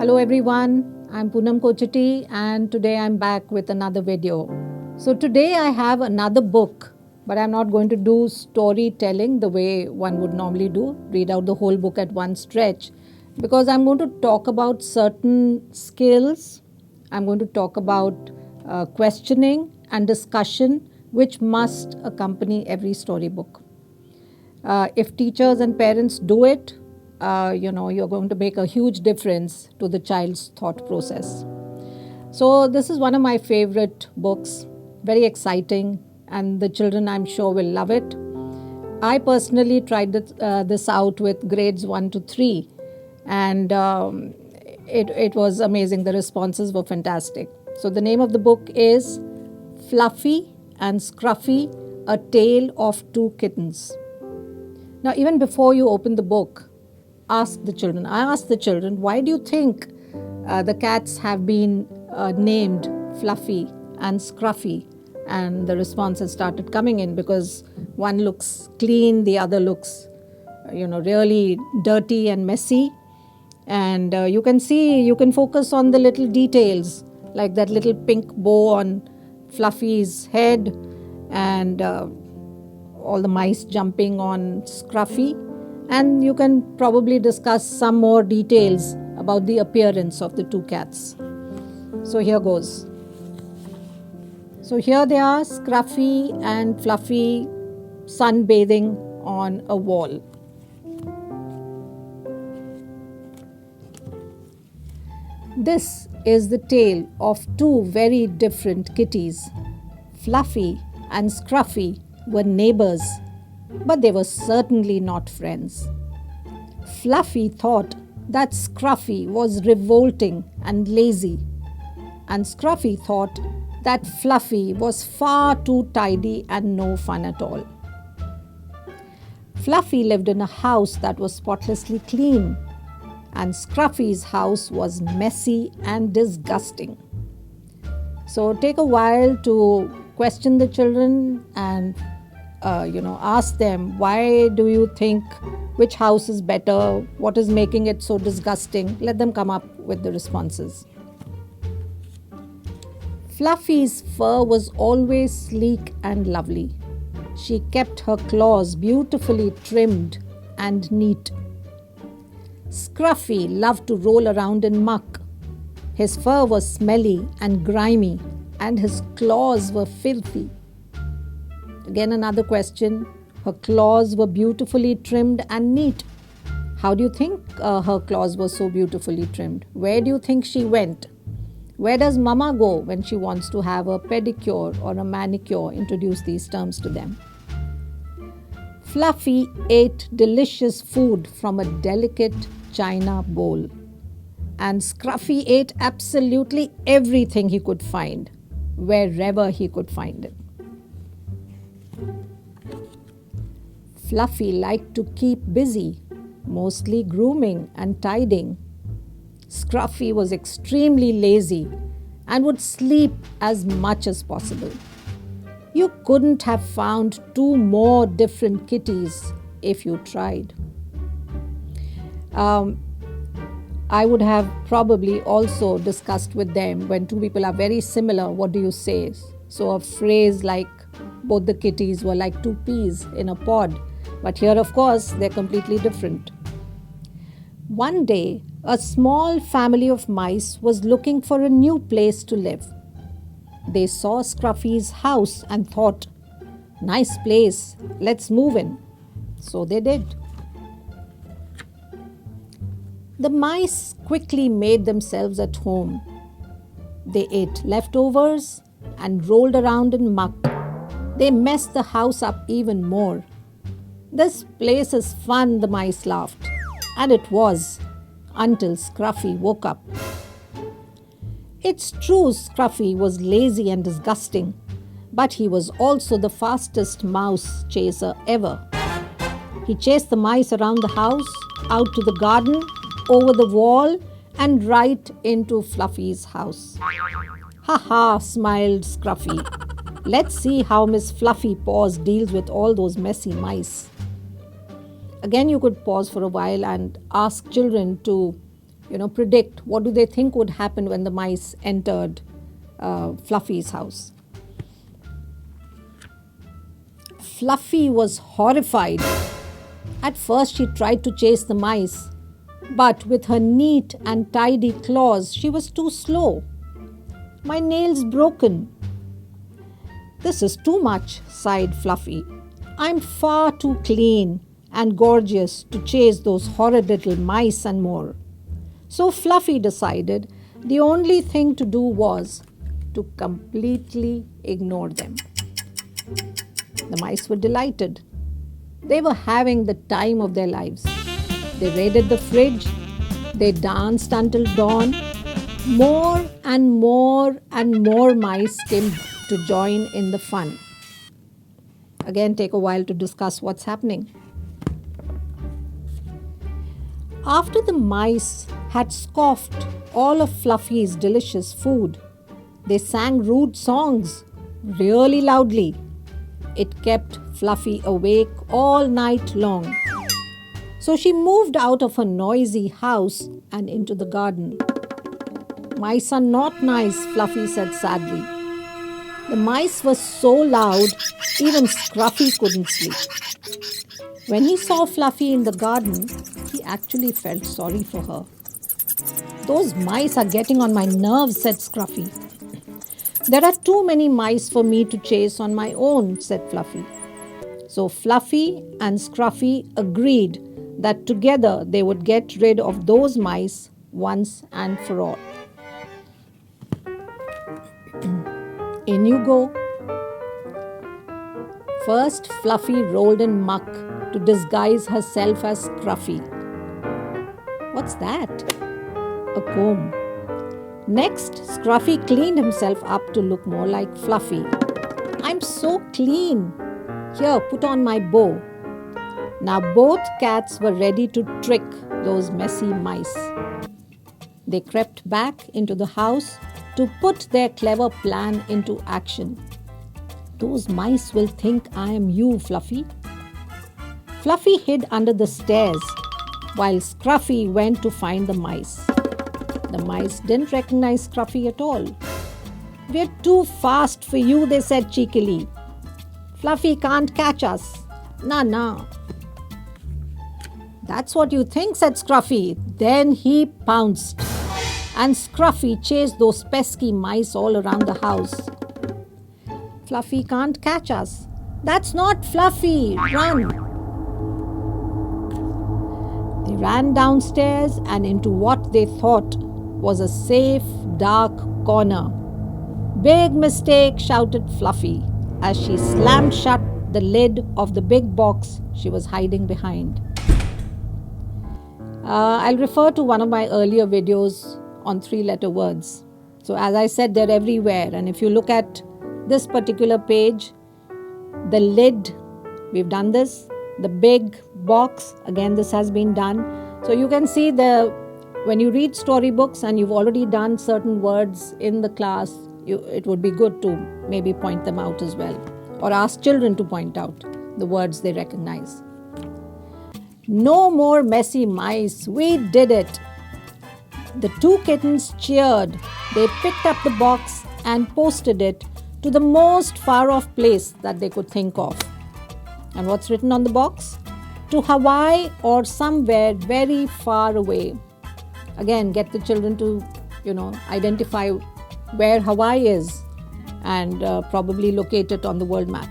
Hello everyone, I'm Poonam Kochati and today I'm back with another video. So today I have another book, but I'm not going to do storytelling the way one would normally do, read out the whole book at one stretch, because I'm going to talk about certain skills. I'm going to talk about questioning and discussion which must accompany every storybook. If teachers and parents do it, you're going to make a huge difference to the child's thought process. So this is one of my favorite books, very exciting, and the children I'm sure will love it. I personally tried this out with grades 1 to 3, and it was amazing. The responses were fantastic. So the name of the book is Fluffy and Scruffy, A Tale of Two Kittens. Now, even before you open the book, I asked the children, why do you think the cats have been named Fluffy and Scruffy? And the responses started coming in because one looks clean, the other looks, really dirty and messy. And you can focus on the little details, like that little pink bow on Fluffy's head and all the mice jumping on Scruffy. And you can probably discuss some more details about the appearance of the two cats. So here goes. So here they are, Scruffy and Fluffy, sunbathing on a wall. This is the tale of two very different kitties. Fluffy and Scruffy were neighbors, but they were certainly not friends. Fluffy thought that Scruffy was revolting and lazy, and Scruffy thought that Fluffy was far too tidy and no fun at all. Fluffy lived in a house that was spotlessly clean, and Scruffy's house was messy and disgusting. So take a while to question the children and ask them, why do you think which house is better? What is making it so disgusting? Let them come up with the responses. Fluffy's fur was always sleek and lovely. She kept her claws beautifully trimmed and neat. Scruffy loved to roll around in muck. His fur was smelly and grimy, and his claws were filthy. Again, another question. Her claws were beautifully trimmed and neat. How do you think her claws were so beautifully trimmed? Where do you think she went? Where does Mama go when she wants to have a pedicure or a manicure? Introduce these terms to them. Fluffy ate delicious food from a delicate china bowl. And Scruffy ate absolutely everything he could find, wherever he could find it. Fluffy liked to keep busy, mostly grooming and tidying. Scruffy was extremely lazy and would sleep as much as possible. You couldn't have found two more different kitties if you tried. I would have probably also discussed with them, when two people are very similar, what do you say? So a phrase like, both the kitties were like two peas in a pod. But here, of course, they're completely different. One day, a small family of mice was looking for a new place to live. They saw Scruffy's house and thought, nice place, let's move in. So they did. The mice quickly made themselves at home. They ate leftovers and rolled around in muck. They messed the house up even more. This place is fun, the mice laughed. And it was, until Scruffy woke up. It's true Scruffy was lazy and disgusting, but he was also the fastest mouse chaser ever. He chased the mice around the house, out to the garden, over the wall, and right into Fluffy's house. Ha ha, smiled Scruffy. Let's see how Miss Fluffy Paws deals with all those messy mice. Again, you could pause for a while and ask children to predict what do they think would happen when the mice entered Fluffy's house. Fluffy was horrified. At first, she tried to chase the mice, but with her neat and tidy claws, she was too slow. "My nail's broken." "This is too much," sighed Fluffy. "I'm far too clean and gorgeous to chase those horrid little mice and more." So Fluffy decided the only thing to do was to completely ignore them. The mice were delighted. They were having the time of their lives. They raided the fridge. They danced until dawn. More and more and more mice came to join in the fun. Again, take a while to discuss what's happening. After the mice had scoffed all of Fluffy's delicious food, they sang rude songs really loudly. It kept Fluffy awake all night long. So she moved out of her noisy house and into the garden. "Mice are not nice," Fluffy said sadly. The mice were so loud, even Scruffy couldn't sleep. When he saw Fluffy in the garden, he actually felt sorry for her. "Those mice are getting on my nerves," said Scruffy. "There are too many mice for me to chase on my own," said Fluffy. So Fluffy and Scruffy agreed that together they would get rid of those mice once and for all. In you go. First, Fluffy rolled in muck to disguise herself as Scruffy. What's that? A comb. Next, Scruffy cleaned himself up to look more like Fluffy. "I'm so clean. Here, put on my bow." Now both cats were ready to trick those messy mice. They crept back into the house to put their clever plan into action. "Those mice will think I am you, Fluffy." Fluffy hid under the stairs while Scruffy went to find the mice. The mice didn't recognize Scruffy at all. "We're too fast for you," they said cheekily. "Fluffy can't catch us. Nah. "That's what you think," said Scruffy. Then he pounced, and Scruffy chased those pesky mice all around the house. "Fluffy can't catch us. That's not Fluffy. Run!" They ran downstairs and into what they thought was a safe, dark corner. "Big mistake," shouted Fluffy as she slammed shut the lid of the big box she was hiding behind. I'll refer to one of my earlier videos on 3-letter words. So as I said, they're everywhere. And if you look at this particular page, the lid, we've done this. The big box, again, this has been done. So you can see when you read storybooks and you've already done certain words in the class, it would be good to maybe point them out as well, or ask children to point out the words they recognize. "No more messy mice. We did it." The two kittens cheered. They picked up the box and posted it to the most far-off place that they could think of. And what's written on the box? "To Hawaii or somewhere very far away." Again, get the children to, identify where Hawaii is and probably locate it on the world map.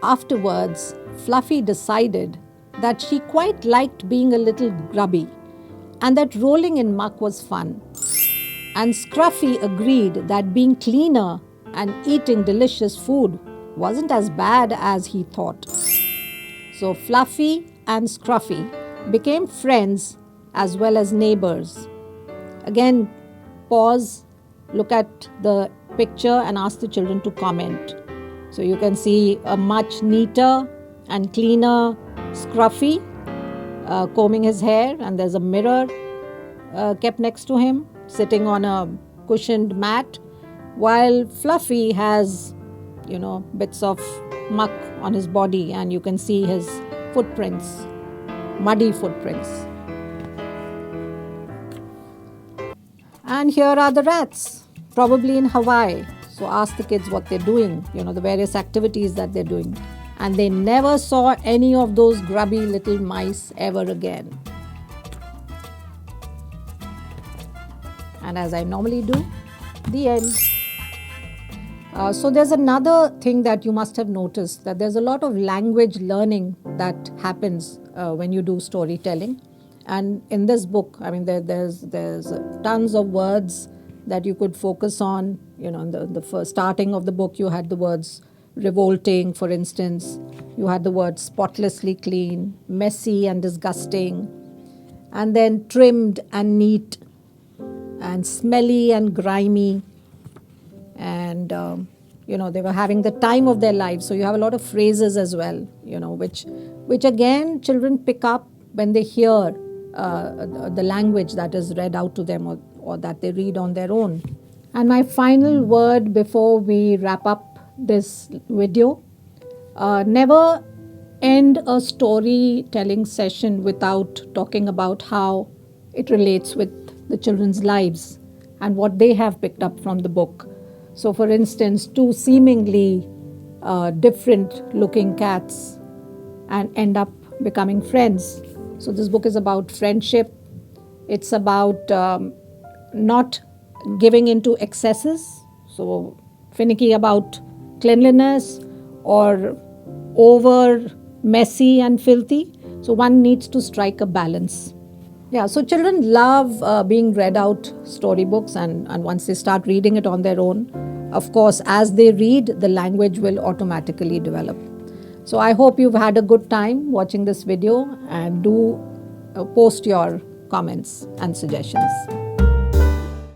Afterwards, Fluffy decided that she quite liked being a little grubby and that rolling in muck was fun. And Scruffy agreed that being cleaner and eating delicious food wasn't as bad as he thought. So Fluffy and Scruffy became friends as well as neighbors. Again, pause, look at the picture and ask the children to comment. So you can see a much neater and cleaner Scruffy combing his hair, and there's a mirror kept next to him, sitting on a cushioned mat, while Fluffy has, bits of muck on his body, and you can see his footprints, muddy footprints. And here are the rats, probably in Hawaii. So ask the kids what they're doing, the various activities that they're doing. And they never saw any of those grubby little mice ever again. And as I normally do, the end. So there's another thing that you must have noticed, that there's a lot of language learning that happens when you do storytelling. And in this book, there's tons of words that you could focus on. In the first starting of the book, you had the words revolting, for instance. You had the words spotlessly clean, messy and disgusting, and then trimmed and neat, and smelly and grimy. And they were having the time of their lives. So you have a lot of phrases as well, which again children pick up when they hear the language that is read out to them, or that they read on their own. And my final word before we wrap up this video: never end a storytelling session without talking about how it relates with the children's lives and what they have picked up from the book. So, for instance, two seemingly different looking cats and end up becoming friends. So this book is about friendship. It's about not giving into excesses, so finicky about cleanliness, or over messy and filthy. So one needs to strike a balance. Yeah, so children love being read out storybooks, and once they start reading it on their own, of course, as they read, the language will automatically develop. So I hope you've had a good time watching this video, and do post your comments and suggestions.